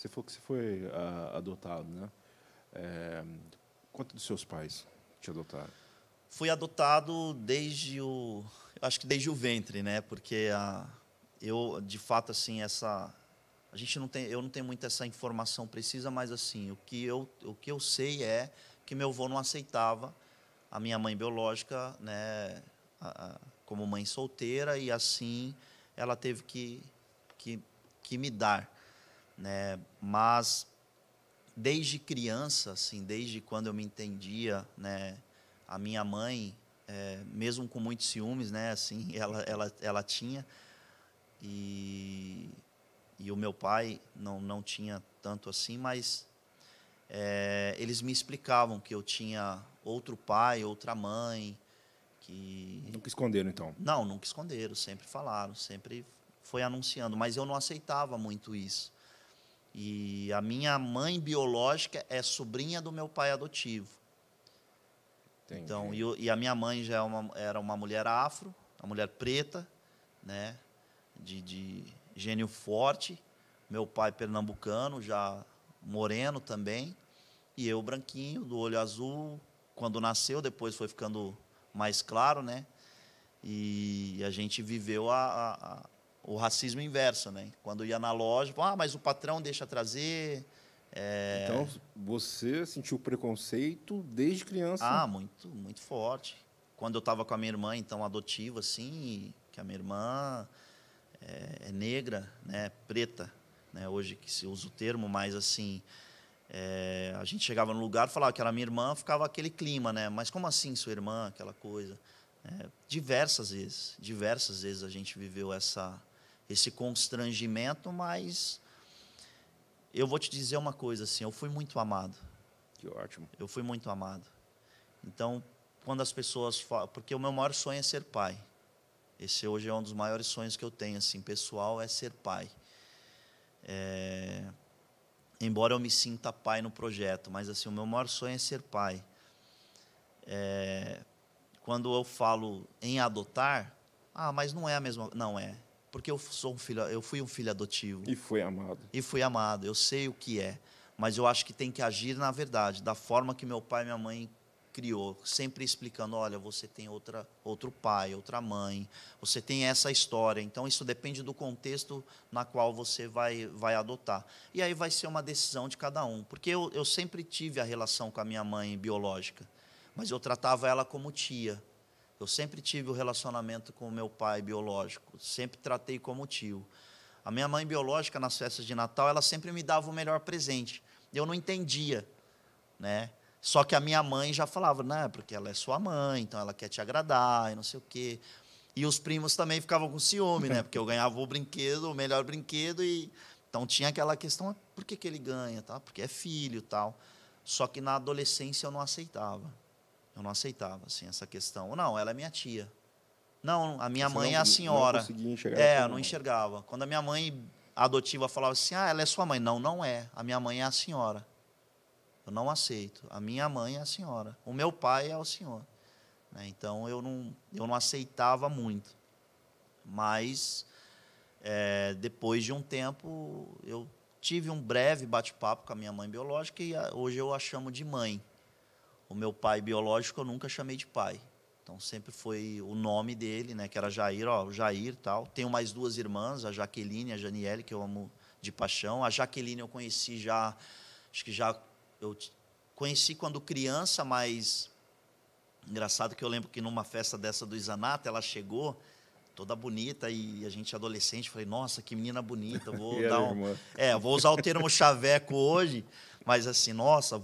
Você falou que você foi adotado, né? Quanto dos seus pais te adotaram? Fui adotado acho que desde o ventre, né? Porque eu, de fato, assim, eu não tenho muito essa informação precisa, mas assim, o que eu sei é que meu avô não aceitava a minha mãe biológica, né, como mãe solteira, e assim ela teve que me dar, né? Mas desde criança, assim, desde quando eu me entendia, né, a minha mãe, mesmo com muitos ciúmes, né, assim, ela tinha, e, e o meu pai não tinha tanto assim, mas eles me explicavam que eu tinha outro pai, outra mãe, que Nunca esconderam, então. não, nunca esconderam, sempre falaram, sempre foi anunciando, mas eu não aceitava muito isso. E a minha mãe biológica é sobrinha do meu pai adotivo. Então, Entendi. e a minha mãe já era uma mulher afro, uma mulher preta, né, de gênio forte. Meu pai pernambucano, já moreno também. E eu branquinho, do olho azul. Quando nasceu, depois foi ficando mais claro, né? E a gente viveu o racismo inverso, né? Quando ia na loja, mas o patrão deixa trazer. Então, você sentiu preconceito desde criança? Muito, muito forte. Quando eu estava com a minha irmã, então, adotiva, assim, que a minha irmã é negra, né? Preta, né? Hoje que se usa o termo, mas assim, a gente chegava no lugar, falava que era minha irmã, ficava aquele clima, né? Mas como assim sua irmã, aquela coisa? Diversas vezes a gente viveu esse constrangimento, mas eu vou te dizer uma coisa assim, eu fui muito amado. Que ótimo. Eu fui muito amado. Então, quando as pessoas falam, porque o meu maior sonho é ser pai. Esse hoje é um dos maiores sonhos que eu tenho, assim, pessoal, é ser pai. Embora eu me sinta pai no projeto, mas assim, o meu maior sonho é ser pai. Quando eu falo em adotar, mas não é a mesma, não é, porque eu fui um filho adotivo E foi amado. e fui amado, eu sei o que é, mas eu acho que tem que agir na verdade, da forma que meu pai e minha mãe criou, sempre explicando, olha, você tem outro pai, outra mãe, você tem essa história, então isso depende do contexto na qual você vai adotar. E aí vai ser uma decisão de cada um, porque eu sempre tive a relação com a minha mãe biológica, mas eu tratava ela como tia. Eu sempre tive o relacionamento com o meu pai biológico, sempre tratei como tio. A minha mãe biológica, nas festas de Natal, ela sempre me dava o melhor presente. Eu não entendia, né? Só que a minha mãe já falava, né, porque ela é sua mãe, então ela quer te agradar e não sei o quê. E os primos também ficavam com ciúme, né? Porque eu ganhava o brinquedo, o melhor brinquedo, e então tinha aquela questão, por que ele ganha, tá? Porque é filho, tal. Só que na adolescência eu não aceitava. Eu não aceitava, assim, essa questão. Não, ela é minha tia. Não, a minha Você mãe é a não senhora. conseguia enxergar ela Eu como não mãe. enxergava. Quando a minha mãe adotiva falava assim, ela é sua mãe. Não, não é. A minha mãe é a senhora. Eu não aceito. A minha mãe é a senhora. O meu pai é o senhor. Né? Então, eu não aceitava muito. Mas, depois de um tempo, eu tive um breve bate-papo com a minha mãe biológica e hoje eu a chamo de mãe. O meu pai biológico eu nunca chamei de pai. Então sempre foi o nome dele, né, que era Jair, o Jair, tal. Tenho mais duas irmãs, a Jaqueline e a Janiele, que eu amo de paixão. A Jaqueline eu conheci acho que eu conheci quando criança, mas engraçado que eu lembro que numa festa dessa do Izanato, ela chegou toda bonita e a gente adolescente, falei, nossa, que menina bonita, E era irmã. vou usar o termo chaveco hoje, mas assim, nossa,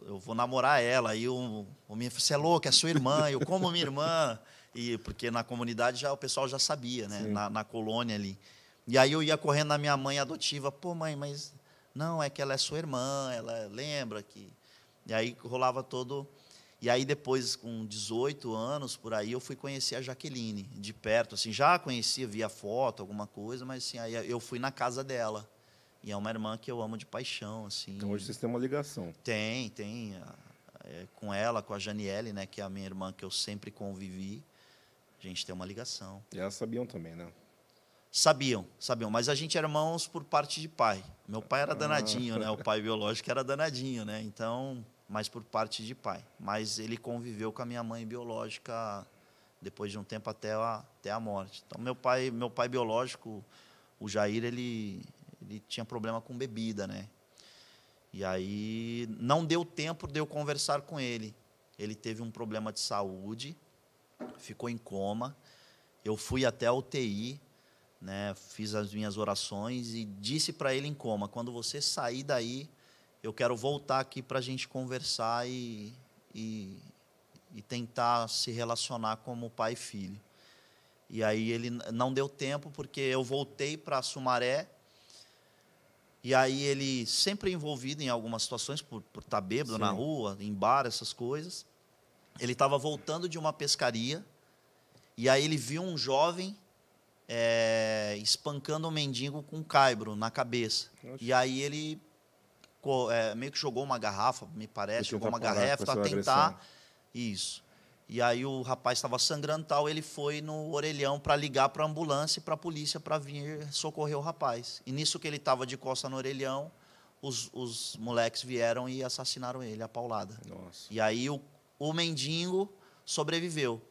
eu vou namorar ela. Aí o menino falou, você é louco, é sua irmã. Eu, como minha irmã? Porque na comunidade o pessoal já sabia, né? Sim. Na colônia ali. E aí eu ia correndo na minha mãe adotiva, pô, mãe, mas não, é que ela é sua irmã, ela lembra que. E aí rolava todo. E aí depois, com 18 anos, por aí, eu fui conhecer a Jaqueline, de perto, assim, já conhecia via foto, alguma coisa, mas assim, aí eu fui na casa dela. E é uma irmã que eu amo de paixão, assim. Então hoje vocês têm uma ligação. Tem. Com ela, com a Janiele, né, que é a minha irmã que eu sempre convivi, a gente tem uma ligação. E elas sabiam também, né? Sabiam, mas a gente era irmãos por parte de pai. Meu pai era danadinho, né? O pai biológico era danadinho, né? Então, mas por parte de pai. Mas ele conviveu com a minha mãe biológica depois de um tempo até a morte. Então, meu pai biológico, o Jair, ele tinha problema com bebida, né? E aí não deu tempo de eu conversar com ele. Ele teve um problema de saúde, ficou em coma. Eu fui até a UTI, né, fiz as minhas orações e disse para ele em coma: quando você sair daí, eu quero voltar aqui para a gente conversar e tentar se relacionar como pai e filho. E aí ele não deu tempo, porque eu voltei para Sumaré, e aí ele sempre envolvido em algumas situações, por estar bêbado na rua, em bar, essas coisas. Ele estava voltando de uma pescaria, e aí ele viu um jovem espancando um mendigo com um caibro na cabeça. Oxe. E aí ele meio que jogou uma garrafa, me parece, jogou uma garrafa para tentar. Agressão. Isso. E aí o rapaz estava sangrando, tal, ele foi no orelhão para ligar para a ambulância e para a polícia para vir socorrer o rapaz. E nisso que ele estava de costa no orelhão, os moleques vieram e assassinaram ele, a paulada. Nossa. E aí o mendigo sobreviveu.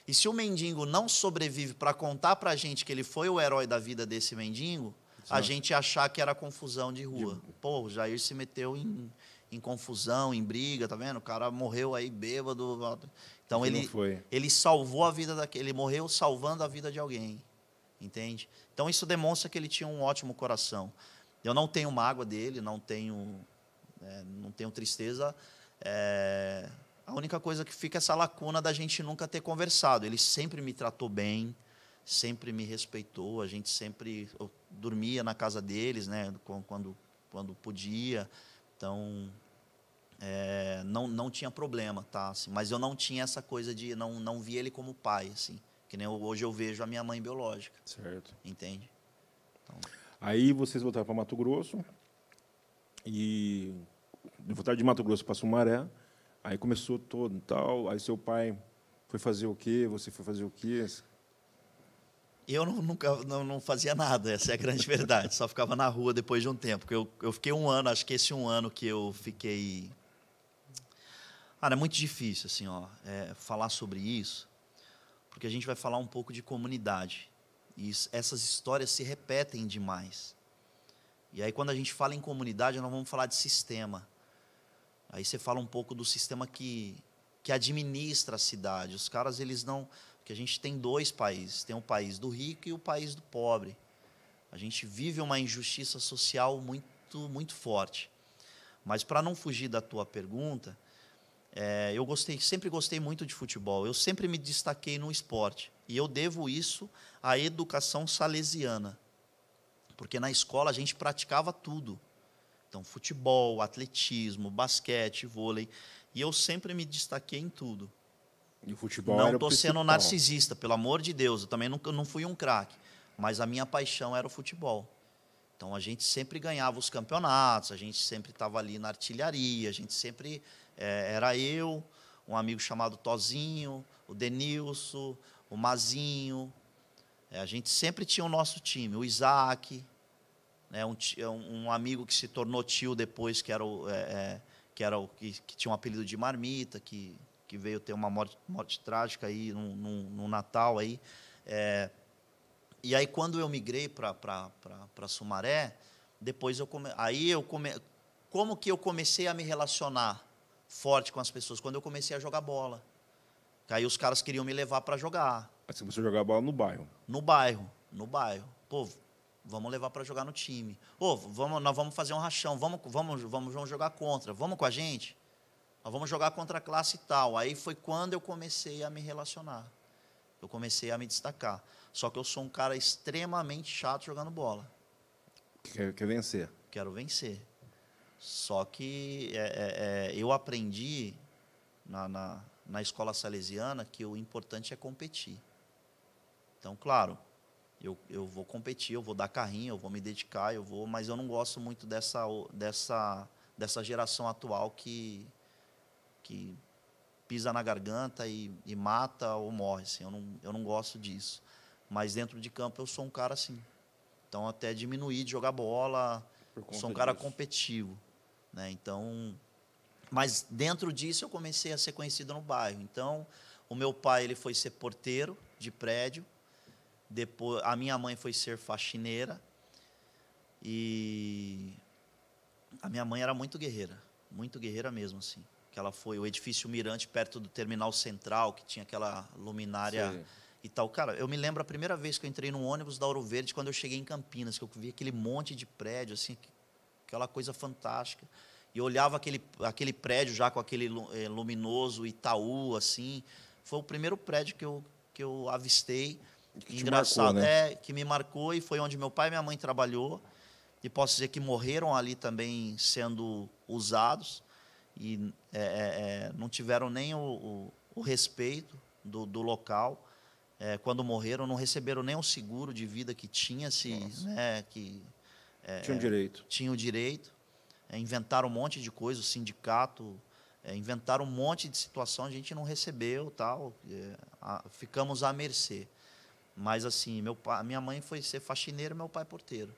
E se o mendigo não sobrevive para contar para a gente que ele foi o herói da vida desse mendigo, a gente achar que era confusão de rua. Pô, o Jair se meteu em confusão, em briga, tá vendo? O cara morreu aí bêbado. Então ele salvou a vida daquele, ele morreu salvando a vida de alguém, entende? Então isso demonstra que ele tinha um ótimo coração. Eu não tenho mágoa dele, não tenho tristeza. A única coisa que fica é essa lacuna da gente nunca ter conversado. Ele sempre me tratou bem, sempre me respeitou. A gente sempre dormia na casa deles, né, quando podia. Então, não tinha problema, tá? Assim, mas eu não tinha essa coisa de não via ele como pai, assim, que nem hoje eu vejo a minha mãe biológica. Certo. Entende? Então, aí vocês voltaram para Mato Grosso e voltaram de Mato Grosso para Sumaré. Aí começou todo e tal. Aí seu pai foi fazer o quê? Você foi fazer o quê? Eu nunca fazia nada, essa é a grande verdade. Só ficava na rua depois de um tempo. Porque eu fiquei um ano, acho que esse um ano que eu fiquei... é muito difícil assim, falar sobre isso, porque a gente vai falar um pouco de comunidade. E essas histórias se repetem demais. E aí, quando a gente fala em comunidade, nós vamos falar de sistema. Aí você fala um pouco do sistema que administra a cidade. Os caras, eles não... Porque a gente tem dois países. Tem o país do rico e o país do pobre. A gente vive uma injustiça social muito, muito forte. Mas, para não fugir da tua pergunta, eu sempre gostei muito de futebol. Eu sempre me destaquei no esporte. E eu devo isso à educação salesiana. Porque na escola a gente praticava tudo. Então, futebol, atletismo, basquete, vôlei. E eu sempre me destaquei em tudo. E o futebol não era estou sendo narcisista, pelo amor de Deus. Eu também não fui um craque. Mas a minha paixão era o futebol. Então, a gente sempre ganhava os campeonatos, a gente sempre estava ali na artilharia, a gente sempre... era eu, um amigo chamado Tozinho, o Denilson, o Mazinho. A gente sempre tinha o nosso time, o Isaac... um amigo que se tornou tio depois, que tinha um apelido de Marmita, que veio ter uma morte trágica aí no Natal aí. E aí, quando eu migrei para Sumaré, depois como que eu comecei a me relacionar forte com as pessoas? Quando eu comecei a jogar bola. Aí os caras queriam me levar para jogar. Mas você começou a jogar bola no bairro? No bairro. Pô, vamos levar para jogar no time. Nós vamos fazer um rachão, vamos jogar contra, vamos com a gente? Nós vamos jogar contra a classe tal. Aí foi quando eu comecei a me relacionar. Eu comecei a me destacar. Só que eu sou um cara extremamente chato jogando bola. Quer vencer? Quero vencer. Só que eu aprendi na escola salesiana que o importante é competir. Então, claro... Eu vou competir, eu vou dar carrinho, eu vou me dedicar, mas eu não gosto muito dessa geração atual que pisa na garganta e mata ou morre. Assim, eu não gosto disso. Mas dentro de campo eu sou um cara assim. Então, até diminuí de jogar bola, sou um cara competitivo, né? Então, mas dentro disso eu comecei a ser conhecido no bairro. Então, o meu pai ele foi ser porteiro de prédio, depois a minha mãe foi ser faxineira e a minha mãe era muito guerreira mesmo assim. Que ela foi o edifício Mirante perto do terminal central, que tinha aquela luminária. Sim. E tal. Cara, eu me lembro a primeira vez que eu entrei num ônibus da Ouro Verde, quando eu cheguei em Campinas, que eu vi aquele monte de prédio, assim, aquela coisa fantástica. E eu olhava aquele prédio já com aquele luminoso Itaú, assim. Foi o primeiro prédio que eu avistei. Que engraçado, marcou, né? Que me marcou, e foi onde meu pai e minha mãe trabalhou. E posso dizer que morreram ali também sendo usados. E não tiveram nem o respeito do local. Quando morreram, não receberam nem o seguro de vida que tinha-se, né, tinham direito. Inventaram um monte de coisa, o sindicato, inventaram um monte de situação, a gente não recebeu, tal, ficamos à mercê. Mas assim, minha mãe foi ser faxineira, meu pai porteiro.